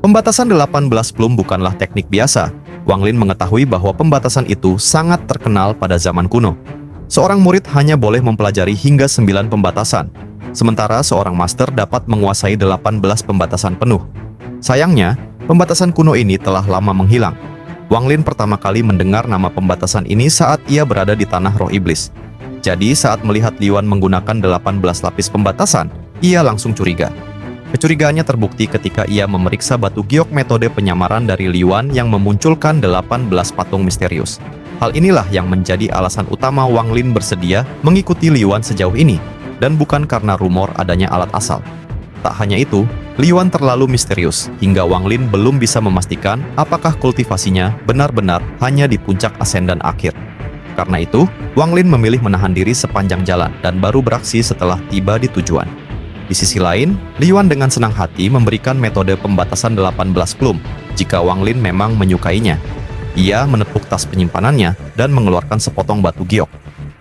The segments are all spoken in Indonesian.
Pembatasan 18 plum bukanlah teknik biasa. Wang Lin mengetahui bahwa pembatasan itu sangat terkenal pada zaman kuno. Seorang murid hanya boleh mempelajari hingga 9 pembatasan, sementara seorang master dapat menguasai 18 pembatasan penuh. Sayangnya, pembatasan kuno ini telah lama menghilang. Wang Lin pertama kali mendengar nama pembatasan ini saat ia berada di Tanah Roh Iblis. Jadi saat melihat Li Yuan menggunakan 18 lapis pembatasan, ia langsung curiga. Kecurigaannya terbukti ketika ia memeriksa batu giok metode penyamaran dari Li Yuan yang memunculkan 18 patung misterius. Hal inilah yang menjadi alasan utama Wang Lin bersedia mengikuti Li Yuan sejauh ini, dan bukan karena rumor adanya alat asal. Tak hanya itu, Li Yuan terlalu misterius hingga Wang Lin belum bisa memastikan apakah kultivasinya benar-benar hanya di puncak ascendant akhir. Karena itu, Wang Lin memilih menahan diri sepanjang jalan dan baru beraksi setelah tiba di tujuan. Di sisi lain, Li Yuan dengan senang hati memberikan metode pembatasan 18 plum jika Wang Lin memang menyukainya. Ia menepuk tas penyimpanannya dan mengeluarkan sepotong batu giok.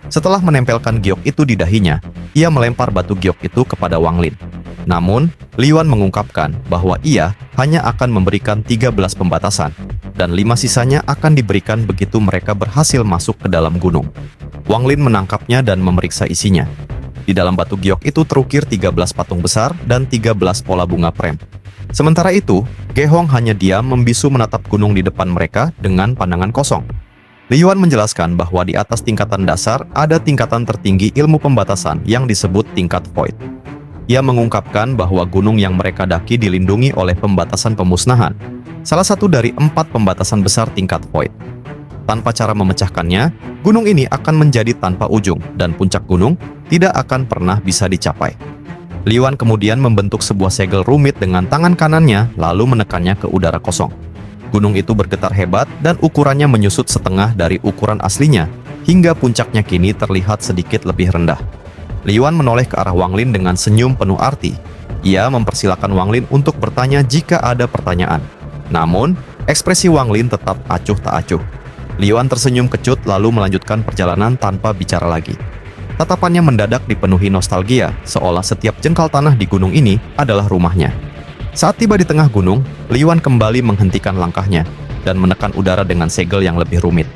Setelah menempelkan giok itu di dahinya, ia melempar batu giok itu kepada Wang Lin. Namun, Li Yuan mengungkapkan bahwa ia hanya akan memberikan 13 pembatasan, dan 5 sisanya akan diberikan begitu mereka berhasil masuk ke dalam gunung. Wang Lin menangkapnya dan memeriksa isinya. Di dalam batu giok itu terukir 13 patung besar dan 13 pola bunga prem. Sementara itu, Ge Hong hanya diam membisu menatap gunung di depan mereka dengan pandangan kosong. Li Yuan menjelaskan bahwa di atas tingkatan dasar ada tingkatan tertinggi ilmu pembatasan yang disebut tingkat Void. Ia mengungkapkan bahwa gunung yang mereka daki dilindungi oleh pembatasan pemusnahan, salah satu dari 4 pembatasan besar tingkat Void. Tanpa cara memecahkannya, gunung ini akan menjadi tanpa ujung dan puncak gunung tidak akan pernah bisa dicapai. Li Yuan kemudian membentuk sebuah segel rumit dengan tangan kanannya lalu menekannya ke udara kosong. Gunung itu bergetar hebat dan ukurannya menyusut setengah dari ukuran aslinya hingga puncaknya kini terlihat sedikit lebih rendah. Li Yuan menoleh ke arah Wang Lin dengan senyum penuh arti. Ia mempersilakan Wang Lin untuk bertanya jika ada pertanyaan. Namun, ekspresi Wang Lin tetap acuh tak acuh. Li Yuan tersenyum kecut lalu melanjutkan perjalanan tanpa bicara lagi. Tatapannya mendadak dipenuhi nostalgia, seolah setiap jengkal tanah di gunung ini adalah rumahnya. Saat tiba di tengah gunung, Li Yuan kembali menghentikan langkahnya dan menekan udara dengan segel yang lebih rumit.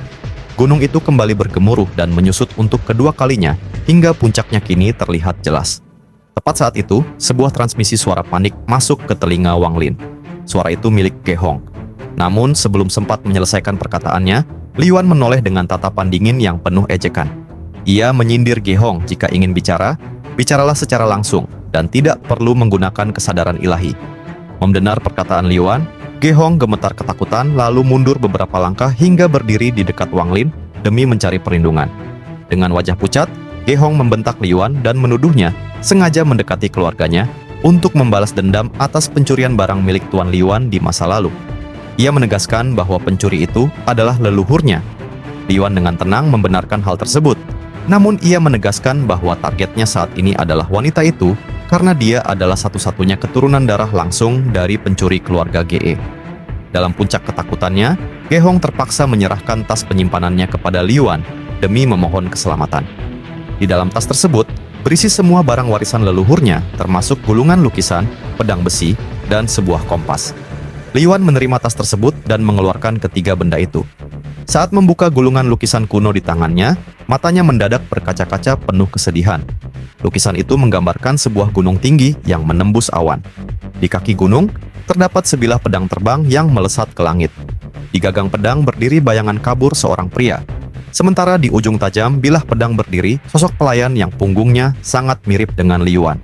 Gunung itu kembali bergemuruh dan menyusut untuk kedua kalinya, hingga puncaknya kini terlihat jelas. Tepat saat itu, sebuah transmisi suara panik masuk ke telinga Wang Lin. Suara itu milik Ge Hong. Namun, sebelum sempat menyelesaikan perkataannya, Li Yuan menoleh dengan tatapan dingin yang penuh ejekan. Ia menyindir Ge Hong jika ingin bicara, bicaralah secara langsung dan tidak perlu menggunakan kesadaran ilahi. Mendengar perkataan Li Yuan, Ge Hong gemetar ketakutan lalu mundur beberapa langkah hingga berdiri di dekat Wang Lin demi mencari perlindungan. Dengan wajah pucat, Ge Hong membentak Li Yuan dan menuduhnya sengaja mendekati keluarganya untuk membalas dendam atas pencurian barang milik Tuan Li Yuan di masa lalu. Ia menegaskan bahwa pencuri itu adalah leluhurnya. Li Yuan dengan tenang membenarkan hal tersebut. Namun ia menegaskan bahwa targetnya saat ini adalah wanita itu karena dia adalah satu-satunya keturunan darah langsung dari pencuri keluarga GE. Dalam puncak ketakutannya, Ge Hong terpaksa menyerahkan tas penyimpanannya kepada Li Yuan demi memohon keselamatan. Di dalam tas tersebut, berisi semua barang warisan leluhurnya, termasuk gulungan lukisan, pedang besi, dan sebuah kompas. Li Yuan menerima tas tersebut dan mengeluarkan ketiga benda itu. Saat membuka gulungan lukisan kuno di tangannya, matanya mendadak berkaca-kaca penuh kesedihan. Lukisan itu menggambarkan sebuah gunung tinggi yang menembus awan. Di kaki gunung, terdapat sebilah pedang terbang yang melesat ke langit. Di gagang pedang berdiri bayangan kabur seorang pria. Sementara di ujung tajam bilah pedang berdiri sosok pelayan yang punggungnya sangat mirip dengan Li Yuan.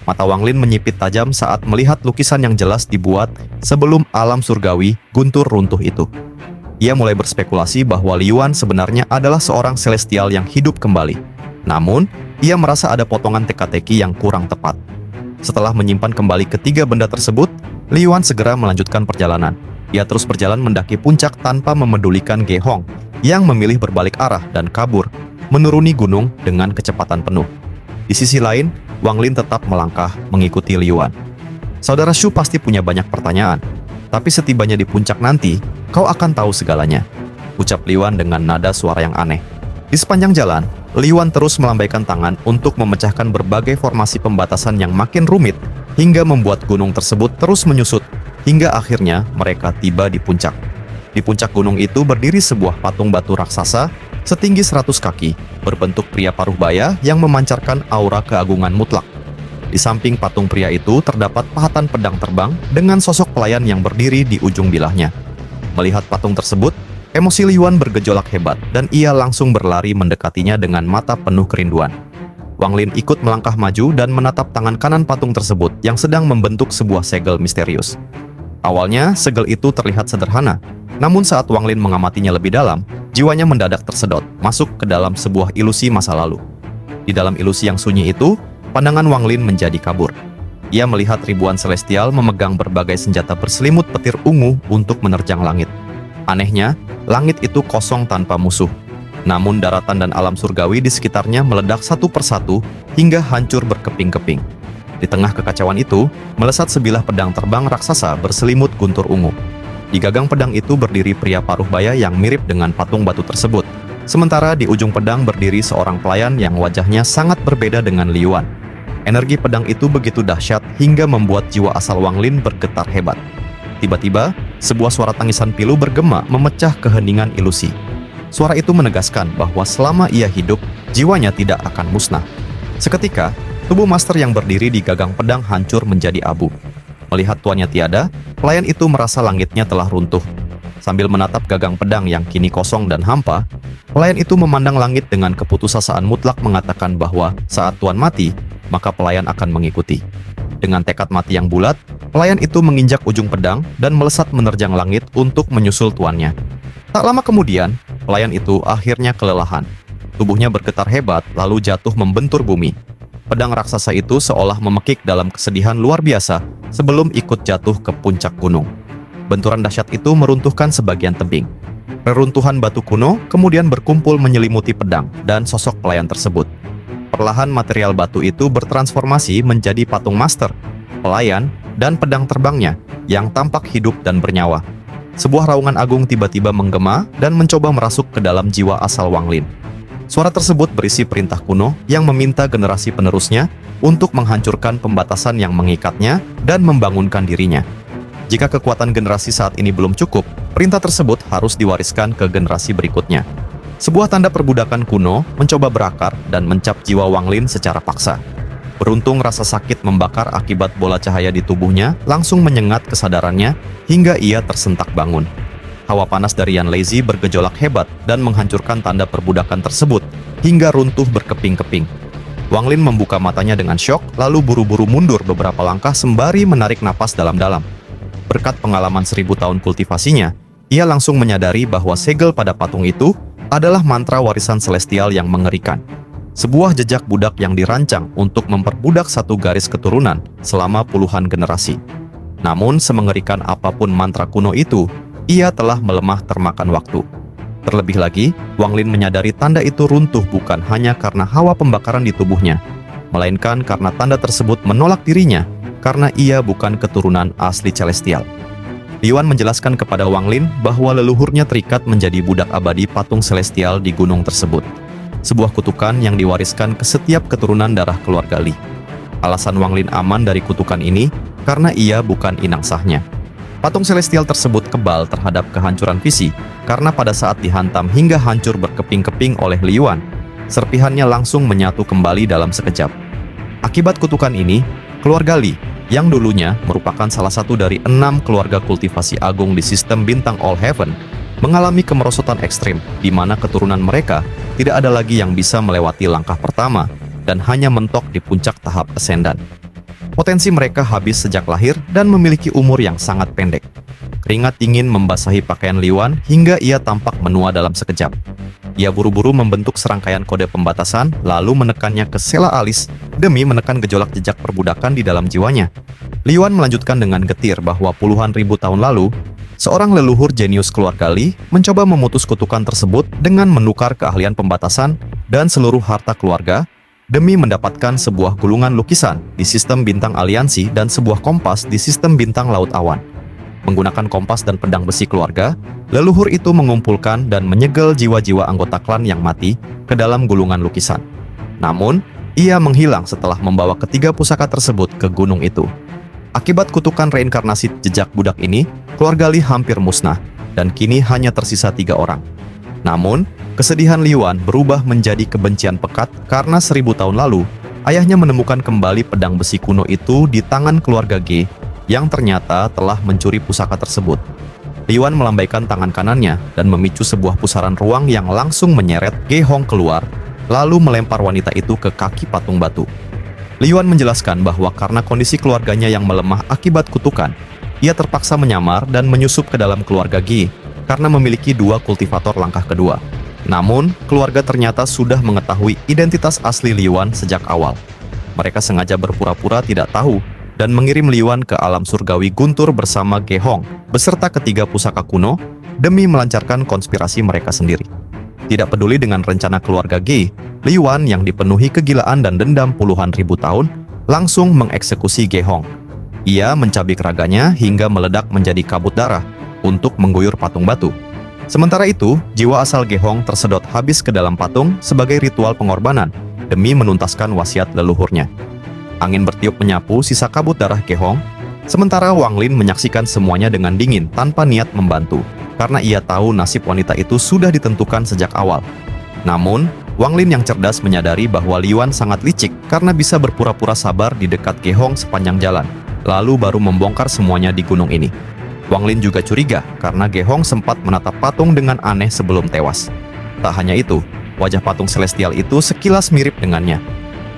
Mata Wang Lin menyipit tajam saat melihat lukisan yang jelas dibuat sebelum alam surgawi guntur runtuh itu. Ia mulai berspekulasi bahwa Li Yuan sebenarnya adalah seorang celestial yang hidup kembali. Namun, ia merasa ada potongan teka-teki yang kurang tepat. Setelah menyimpan kembali ketiga benda tersebut, Li Yuan segera melanjutkan perjalanan. Ia terus berjalan mendaki puncak tanpa memedulikan Ge Hong yang memilih berbalik arah dan kabur, menuruni gunung dengan kecepatan penuh. Di sisi lain, Wang Lin tetap melangkah mengikuti Li Yuan. Saudara Shu pasti punya banyak pertanyaan, tapi setibanya di puncak nanti, kau akan tahu segalanya, ucap Li Yuan dengan nada suara yang aneh. Di sepanjang jalan, Li Yuan terus melambaikan tangan untuk memecahkan berbagai formasi pembatasan yang makin rumit hingga membuat gunung tersebut terus menyusut hingga akhirnya mereka tiba di puncak. Di puncak gunung itu berdiri sebuah patung batu raksasa setinggi 100 kaki, berbentuk pria paruh baya yang memancarkan aura keagungan mutlak. Di samping patung pria itu terdapat pahatan pedang terbang dengan sosok pelayan yang berdiri di ujung bilahnya. Melihat patung tersebut, emosi Liyuan bergejolak hebat dan ia langsung berlari mendekatinya dengan mata penuh kerinduan. Wang Lin ikut melangkah maju dan menatap tangan kanan patung tersebut yang sedang membentuk sebuah segel misterius. Awalnya, segel itu terlihat sederhana, namun saat Wang Lin mengamatinya lebih dalam, jiwanya mendadak tersedot, masuk ke dalam sebuah ilusi masa lalu. Di dalam ilusi yang sunyi itu, pandangan Wang Lin menjadi kabur. Ia melihat ribuan celestial memegang berbagai senjata berselimut petir ungu untuk menerjang langit. Anehnya, langit itu kosong tanpa musuh. Namun daratan dan alam surgawi di sekitarnya meledak satu persatu hingga hancur berkeping-keping. Di tengah kekacauan itu, melesat sebilah pedang terbang raksasa berselimut guntur ungu. Di gagang pedang itu berdiri pria paruh baya yang mirip dengan patung batu tersebut. Sementara di ujung pedang berdiri seorang pelayan yang wajahnya sangat berbeda dengan Liyuan. Energi pedang itu begitu dahsyat hingga membuat jiwa asal Wang Lin bergetar hebat. Tiba-tiba, sebuah suara tangisan pilu bergema memecah keheningan ilusi. Suara itu menegaskan bahwa selama ia hidup, jiwanya tidak akan musnah. Seketika, tubuh master yang berdiri di gagang pedang hancur menjadi abu. Melihat tuannya tiada, pelayan itu merasa langitnya telah runtuh. Sambil menatap gagang pedang yang kini kosong dan hampa, pelayan itu memandang langit dengan keputusasaan mutlak mengatakan bahwa saat tuan mati, maka pelayan akan mengikuti. Dengan tekad mati yang bulat, pelayan itu menginjak ujung pedang dan melesat menerjang langit untuk menyusul tuannya. Tak lama kemudian, pelayan itu akhirnya kelelahan. Tubuhnya bergetar hebat lalu jatuh membentur bumi. Pedang raksasa itu seolah memekik dalam kesedihan luar biasa sebelum ikut jatuh ke puncak gunung. Benturan dahsyat itu meruntuhkan sebagian tebing. Reruntuhan batu kuno kemudian berkumpul menyelimuti pedang dan sosok pelayan tersebut. Perlahan material batu itu bertransformasi menjadi patung master, pelayan, dan pedang terbangnya yang tampak hidup dan bernyawa. Sebuah raungan agung tiba-tiba menggema dan mencoba merasuk ke dalam jiwa asal Wang Lin. Suara tersebut berisi perintah kuno yang meminta generasi penerusnya untuk menghancurkan pembatasan yang mengikatnya dan membangunkan dirinya. Jika kekuatan generasi saat ini belum cukup, perintah tersebut harus diwariskan ke generasi berikutnya. Sebuah tanda perbudakan kuno mencoba berakar dan mencap jiwa Wang Lin secara paksa. Beruntung rasa sakit membakar akibat bola cahaya di tubuhnya langsung menyengat kesadarannya hingga ia tersentak bangun. Hawa panas dari Yan Lazy bergejolak hebat dan menghancurkan tanda perbudakan tersebut hingga runtuh berkeping-keping. Wang Lin membuka matanya dengan syok lalu buru-buru mundur beberapa langkah sembari menarik napas dalam-dalam. Berkat pengalaman 1000 tahun kultivasinya, ia langsung menyadari bahwa segel pada patung itu adalah mantra warisan celestial yang mengerikan. Sebuah jejak budak yang dirancang untuk memperbudak satu garis keturunan selama puluhan generasi. Namun semengerikan apapun mantra kuno itu, ia telah melemah termakan waktu. Terlebih lagi, Wang Lin menyadari tanda itu runtuh bukan hanya karena hawa pembakaran di tubuhnya, melainkan karena tanda tersebut menolak dirinya karena ia bukan keturunan asli celestial. Liyuan menjelaskan kepada Wang Lin bahwa leluhurnya terikat menjadi budak abadi patung celestial di gunung tersebut. Sebuah kutukan yang diwariskan ke setiap keturunan darah keluarga Li. Alasan Wang Lin aman dari kutukan ini karena ia bukan inang sahnya. Patung celestial tersebut kebal terhadap kehancuran visi karena pada saat dihantam hingga hancur berkeping-keping oleh Liyuan, serpihannya langsung menyatu kembali dalam sekejap. Akibat kutukan ini, keluarga Li, yang dulunya merupakan salah satu dari 6 keluarga kultivasi agung di sistem bintang All Heaven, mengalami kemerosotan ekstrim di mana keturunan mereka tidak ada lagi yang bisa melewati langkah pertama dan hanya mentok di puncak tahap ascendant. Potensi mereka habis sejak lahir dan memiliki umur yang sangat pendek. Keringat dingin membasahi pakaian Liyuan hingga ia tampak menua dalam sekejap. Ia buru-buru membentuk serangkaian kode pembatasan lalu menekannya ke sela alis demi menekan gejolak jejak perbudakan di dalam jiwanya. Liyuan melanjutkan dengan getir bahwa puluhan ribu tahun lalu, seorang leluhur jenius keluarga Li mencoba memutus kutukan tersebut dengan menukar keahlian pembatasan dan seluruh harta keluarga demi mendapatkan sebuah gulungan lukisan di sistem bintang aliansi dan sebuah kompas di sistem bintang laut awan. Menggunakan kompas dan pedang besi keluarga, leluhur itu mengumpulkan dan menyegel jiwa-jiwa anggota klan yang mati ke dalam gulungan lukisan. Namun, ia menghilang setelah membawa ketiga pusaka tersebut ke gunung itu. Akibat kutukan reinkarnasi jejak budak ini, keluarga Li hampir musnah, dan kini hanya tersisa 3 orang. Namun, kesedihan Liuan berubah menjadi kebencian pekat karena 1000 tahun lalu, ayahnya menemukan kembali pedang besi kuno itu di tangan keluarga Ge, yang ternyata telah mencuri pusaka tersebut. Liuan melambaikan tangan kanannya dan memicu sebuah pusaran ruang yang langsung menyeret Ge Hong keluar, lalu melempar wanita itu ke kaki patung batu. Liuan menjelaskan bahwa karena kondisi keluarganya yang melemah akibat kutukan, ia terpaksa menyamar dan menyusup ke dalam keluarga Ge karena memiliki 2 kultivator langkah kedua. Namun, keluarga ternyata sudah mengetahui identitas asli Liuan sejak awal. Mereka sengaja berpura-pura tidak tahu dan mengirim Liuan ke alam surgawi Guntur bersama Ge Hong beserta ketiga pusaka kuno demi melancarkan konspirasi mereka sendiri. Tidak peduli dengan rencana keluarga Ge, Liuan yang dipenuhi kegilaan dan dendam puluhan ribu tahun langsung mengeksekusi Ge Hong. Ia mencabik raganya hingga meledak menjadi kabut darah untuk mengguyur patung batu. Sementara itu, jiwa asal Ge Hong tersedot habis ke dalam patung sebagai ritual pengorbanan demi menuntaskan wasiat leluhurnya. Angin bertiup menyapu sisa kabut darah Ge Hong, sementara Wang Lin menyaksikan semuanya dengan dingin tanpa niat membantu, karena ia tahu nasib wanita itu sudah ditentukan sejak awal. Namun, Wang Lin yang cerdas menyadari bahwa Liuan sangat licik karena bisa berpura-pura sabar di dekat Ge Hong sepanjang jalan, lalu baru membongkar semuanya di gunung ini. Wang Lin juga curiga karena Ge Hong sempat menatap patung dengan aneh sebelum tewas. Tak hanya itu, wajah patung celestial itu sekilas mirip dengannya.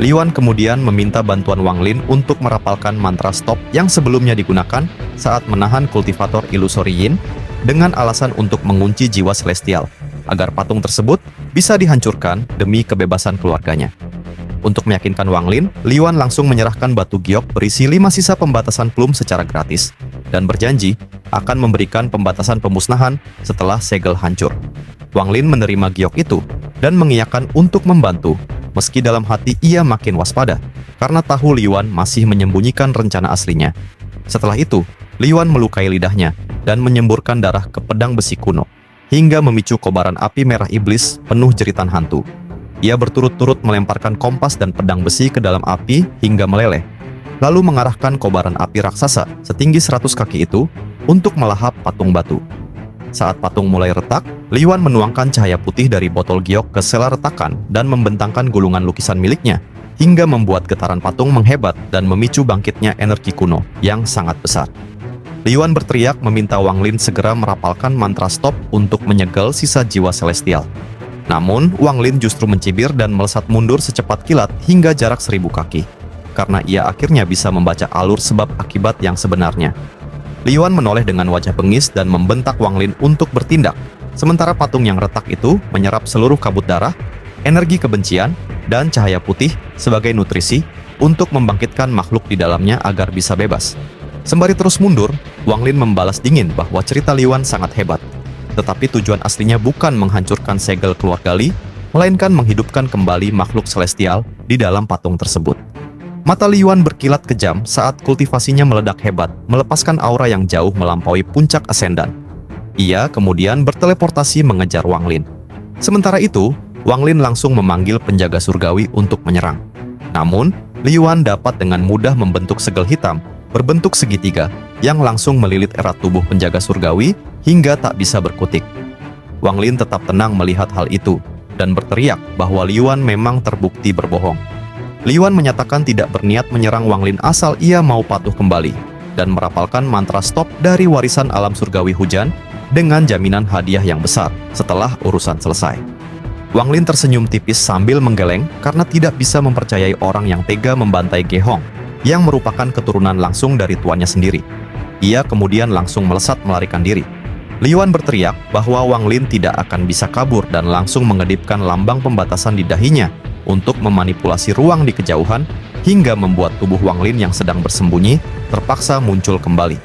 Liuan kemudian meminta bantuan Wang Lin untuk merapalkan mantra stop yang sebelumnya digunakan saat menahan kultivator ilusori Yin dengan alasan untuk mengunci jiwa celestial, agar patung tersebut bisa dihancurkan demi kebebasan keluarganya. Untuk meyakinkan Wang Lin, Liuan langsung menyerahkan batu giok berisi 5 sisa pembatasan plum secara gratis, dan berjanji akan memberikan pembatasan pemusnahan setelah segel hancur. Wang Lin menerima giok itu, dan mengiyakan untuk membantu, meski dalam hati ia makin waspada, karena tahu Liuan masih menyembunyikan rencana aslinya. Setelah itu, Liuan melukai lidahnya, dan menyemburkan darah ke pedang besi kuno, hingga memicu kobaran api merah iblis penuh jeritan hantu. Ia berturut-turut melemparkan kompas dan pedang besi ke dalam api hingga meleleh, lalu mengarahkan kobaran api raksasa setinggi 100 kaki itu untuk melahap patung batu. Saat patung mulai retak, Liuan menuangkan cahaya putih dari botol giok ke sela retakan dan membentangkan gulungan lukisan miliknya, hingga membuat getaran patung menghebat dan memicu bangkitnya energi kuno yang sangat besar. Liuan berteriak meminta Wang Lin segera merapalkan mantra stop untuk menyegel sisa jiwa celestial. Namun, Wang Lin justru mencibir dan melesat mundur secepat kilat hingga jarak 1000 kaki, karena ia akhirnya bisa membaca alur sebab akibat yang sebenarnya. Liuan menoleh dengan wajah bengis dan membentak Wang Lin untuk bertindak, sementara patung yang retak itu menyerap seluruh kabut darah, energi kebencian, dan cahaya putih sebagai nutrisi untuk membangkitkan makhluk di dalamnya agar bisa bebas. Sembari terus mundur, Wang Lin membalas dingin bahwa cerita Liuan sangat hebat. Tetapi tujuan aslinya bukan menghancurkan segel keluarga Li, melainkan menghidupkan kembali makhluk celestial di dalam patung tersebut. Mata Liuan berkilat kejam saat kultivasinya meledak hebat, melepaskan aura yang jauh melampaui puncak asendan. Ia kemudian berteleportasi mengejar Wang Lin. Sementara itu, Wang Lin langsung memanggil penjaga surgawi untuk menyerang. Namun, Liuan dapat dengan mudah membentuk segel hitam berbentuk segitiga yang langsung melilit erat tubuh penjaga surgawi hingga tak bisa berkutik. Wang Lin tetap tenang melihat hal itu dan berteriak bahwa Liuan memang terbukti berbohong. Liuan menyatakan tidak berniat menyerang Wang Lin asal ia mau patuh kembali dan merapalkan mantra stop dari warisan alam surgawi hujan dengan jaminan hadiah yang besar setelah urusan selesai. Wang Lin tersenyum tipis sambil menggeleng karena tidak bisa mempercayai orang yang tega membantai Ge Hong yang merupakan keturunan langsung dari tuannya sendiri. Ia kemudian langsung melesat melarikan diri. Liuan berteriak bahwa Wang Lin tidak akan bisa kabur dan langsung mengedipkan lambang pembatasan di dahinya untuk memanipulasi ruang di kejauhan hingga membuat tubuh Wang Lin yang sedang bersembunyi terpaksa muncul kembali.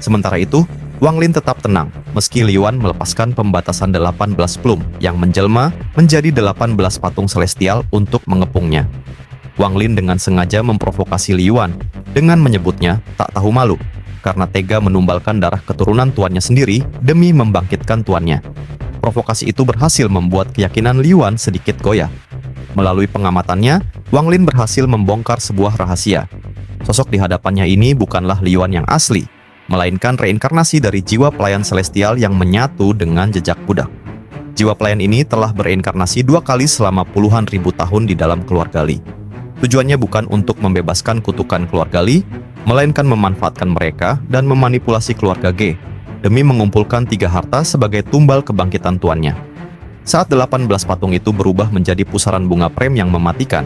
Sementara itu, Wang Lin tetap tenang meski Liuan melepaskan pembatasan 18 plum yang menjelma menjadi 18 patung celestial untuk mengepungnya. Wang Lin dengan sengaja memprovokasi Liuan dengan menyebutnya tak tahu malu karena tega menumbalkan darah keturunan tuannya sendiri demi membangkitkan tuannya. Provokasi itu berhasil membuat keyakinan Liuan sedikit goyah. Melalui pengamatannya, Wang Lin berhasil membongkar sebuah rahasia. Sosok di hadapannya ini bukanlah Liyuan yang asli, melainkan reinkarnasi dari jiwa pelayan celestial yang menyatu dengan jejak budak. Jiwa pelayan ini telah bereinkarnasi 2 kali selama puluhan ribu tahun di dalam keluarga Li. Tujuannya bukan untuk membebaskan kutukan keluarga Li, melainkan memanfaatkan mereka dan memanipulasi keluarga Ge demi mengumpulkan 3 harta sebagai tumbal kebangkitan tuannya. Saat 18 patung itu berubah menjadi pusaran bunga prem yang mematikan,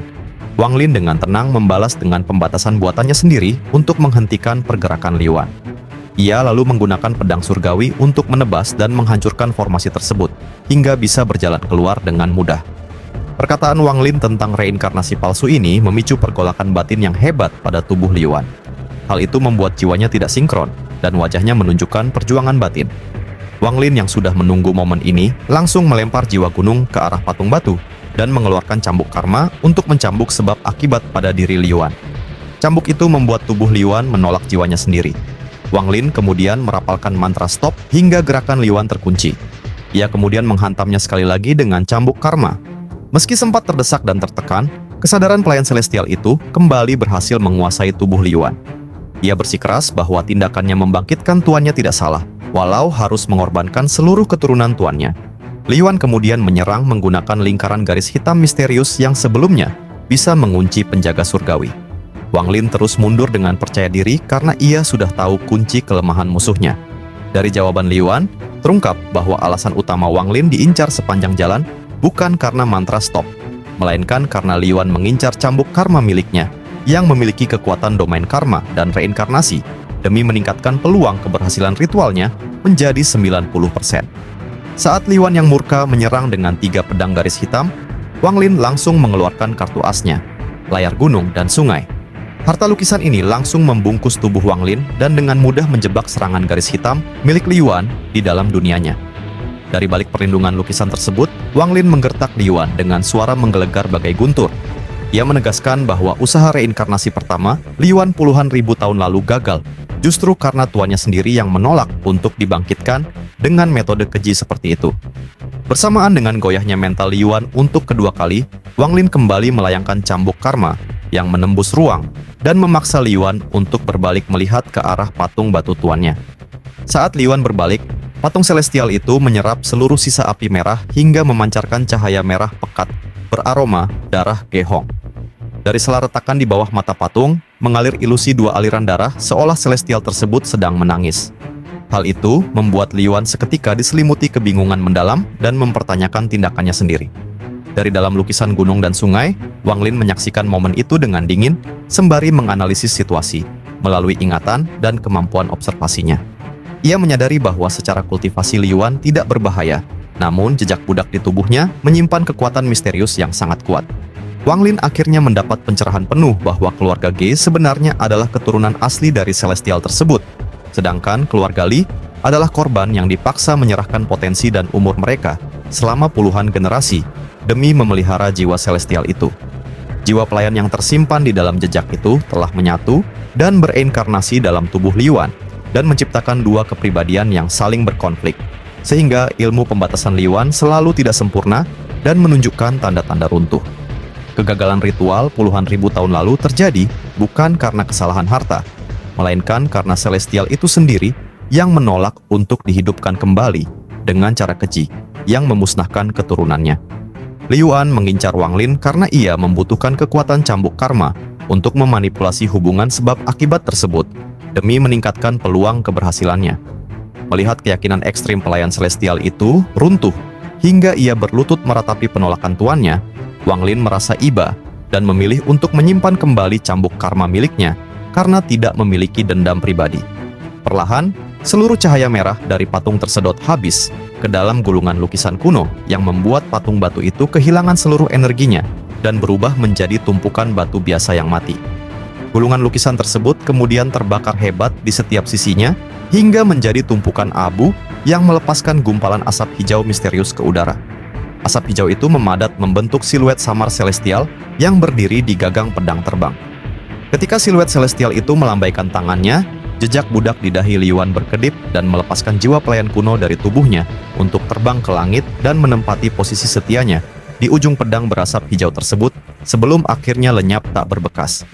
Wang Lin dengan tenang membalas dengan pembatasan buatannya sendiri untuk menghentikan pergerakan Liyuan. Ia lalu menggunakan pedang surgawi untuk menebas dan menghancurkan formasi tersebut, hingga bisa berjalan keluar dengan mudah. Perkataan Wang Lin tentang reinkarnasi palsu ini memicu pergolakan batin yang hebat pada tubuh Liyuan. Hal itu membuat jiwanya tidak sinkron, dan wajahnya menunjukkan perjuangan batin. Wang Lin yang sudah menunggu momen ini langsung melempar jiwa gunung ke arah patung batu dan mengeluarkan cambuk karma untuk mencambuk sebab akibat pada diri Liyuan. Cambuk itu membuat tubuh Liyuan menolak jiwanya sendiri. Wang Lin kemudian merapalkan mantra stop hingga gerakan Liyuan terkunci. Ia kemudian menghantamnya sekali lagi dengan cambuk karma. Meski sempat terdesak dan tertekan, kesadaran pelayan celestial itu kembali berhasil menguasai tubuh Liyuan. Ia bersikeras bahwa tindakannya membangkitkan tuannya tidak salah, walau harus mengorbankan seluruh keturunan tuannya. Liyuan kemudian menyerang menggunakan lingkaran garis hitam misterius yang sebelumnya bisa mengunci penjaga surgawi. Wang Lin terus mundur dengan percaya diri karena ia sudah tahu kunci kelemahan musuhnya. Dari jawaban Liyuan, terungkap bahwa alasan utama Wang Lin diincar sepanjang jalan bukan karena mantra stop, melainkan karena Liyuan mengincar cambuk karma miliknya yang memiliki kekuatan domain karma dan reinkarnasi demi meningkatkan peluang keberhasilan ritualnya menjadi 90%. Saat Liyuan yang murka menyerang dengan 3 pedang garis hitam, Wang Lin langsung mengeluarkan kartu asnya, layar gunung dan sungai. Harta lukisan ini langsung membungkus tubuh Wang Lin dan dengan mudah menjebak serangan garis hitam milik Liyuan di dalam dunianya. Dari balik perlindungan lukisan tersebut, Wang Lin menggertak Liyuan dengan suara menggelegar bagai guntur. Ia menegaskan bahwa usaha reinkarnasi pertama Liyuan puluhan ribu tahun lalu gagal, justru karena tuannya sendiri yang menolak untuk dibangkitkan dengan metode keji seperti itu. Bersamaan dengan goyahnya mental Liyuan untuk kedua kali, Wang Lin kembali melayangkan cambuk karma yang menembus ruang dan memaksa Liyuan untuk berbalik melihat ke arah patung batu tuannya. Saat Liyuan berbalik, patung celestial itu menyerap seluruh sisa api merah hingga memancarkan cahaya merah pekat beraroma darah Gehong. Dari sela retakan di bawah mata patung, mengalir ilusi 2 aliran darah seolah celestial tersebut sedang menangis. Hal itu membuat Liyuan seketika diselimuti kebingungan mendalam dan mempertanyakan tindakannya sendiri. Dari dalam lukisan gunung dan sungai, Wang Lin menyaksikan momen itu dengan dingin, sembari menganalisis situasi, melalui ingatan dan kemampuan observasinya. Ia menyadari bahwa secara kultivasi Liyuan tidak berbahaya, namun jejak budak di tubuhnya menyimpan kekuatan misterius yang sangat kuat. Wang Lin akhirnya mendapat pencerahan penuh bahwa keluarga Ge sebenarnya adalah keturunan asli dari celestial tersebut, sedangkan keluarga Li adalah korban yang dipaksa menyerahkan potensi dan umur mereka selama puluhan generasi demi memelihara jiwa celestial itu. Jiwa pelayan yang tersimpan di dalam jejak itu telah menyatu dan bereinkarnasi dalam tubuh Liyuan dan menciptakan 2 kepribadian yang saling berkonflik, sehingga ilmu pembatasan Liyuan selalu tidak sempurna dan menunjukkan tanda-tanda runtuh. Kegagalan ritual puluhan ribu tahun lalu terjadi bukan karena kesalahan harta, melainkan karena celestial itu sendiri yang menolak untuk dihidupkan kembali dengan cara keji yang memusnahkan keturunannya. Liyuan mengincar Wang Lin karena ia membutuhkan kekuatan cambuk karma untuk memanipulasi hubungan sebab akibat tersebut demi meningkatkan peluang keberhasilannya. Melihat keyakinan ekstrim pelayan celestial itu runtuh hingga ia berlutut meratapi penolakan tuannya, Wang Lin merasa iba dan memilih untuk menyimpan kembali cambuk karma miliknya karena tidak memiliki dendam pribadi. Perlahan, seluruh cahaya merah dari patung tersedot habis ke dalam gulungan lukisan kuno yang membuat patung batu itu kehilangan seluruh energinya dan berubah menjadi tumpukan batu biasa yang mati. Gulungan lukisan tersebut kemudian terbakar hebat di setiap sisinya hingga menjadi tumpukan abu yang melepaskan gumpalan asap hijau misterius ke udara. Asap hijau itu memadat membentuk siluet samar celestial yang berdiri di gagang pedang terbang. Ketika siluet celestial itu melambaikan tangannya, jejak budak di dahi Liyuan berkedip dan melepaskan jiwa pelayan kuno dari tubuhnya untuk terbang ke langit dan menempati posisi setianya di ujung pedang berasap hijau tersebut sebelum akhirnya lenyap tak berbekas.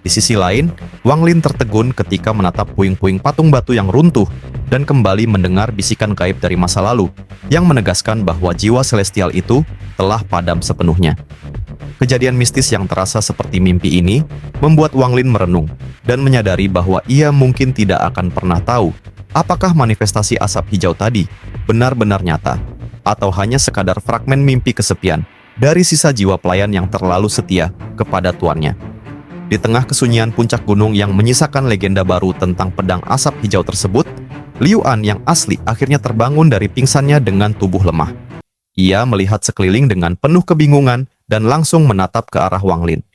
Di sisi lain, Wang Lin tertegun ketika menatap puing-puing patung batu yang runtuh dan kembali mendengar bisikan gaib dari masa lalu yang menegaskan bahwa jiwa celestial itu telah padam sepenuhnya. Kejadian mistis yang terasa seperti mimpi ini membuat Wang Lin merenung dan menyadari bahwa ia mungkin tidak akan pernah tahu apakah manifestasi asap hijau tadi benar-benar nyata atau hanya sekadar fragmen mimpi kesepian dari sisa jiwa pelayan yang terlalu setia kepada tuannya. Di tengah kesunyian puncak gunung yang menyisakan legenda baru tentang pedang asap hijau tersebut, Liu An yang asli akhirnya terbangun dari pingsannya dengan tubuh lemah. Ia melihat sekeliling dengan penuh kebingungan dan langsung menatap ke arah Wang Lin.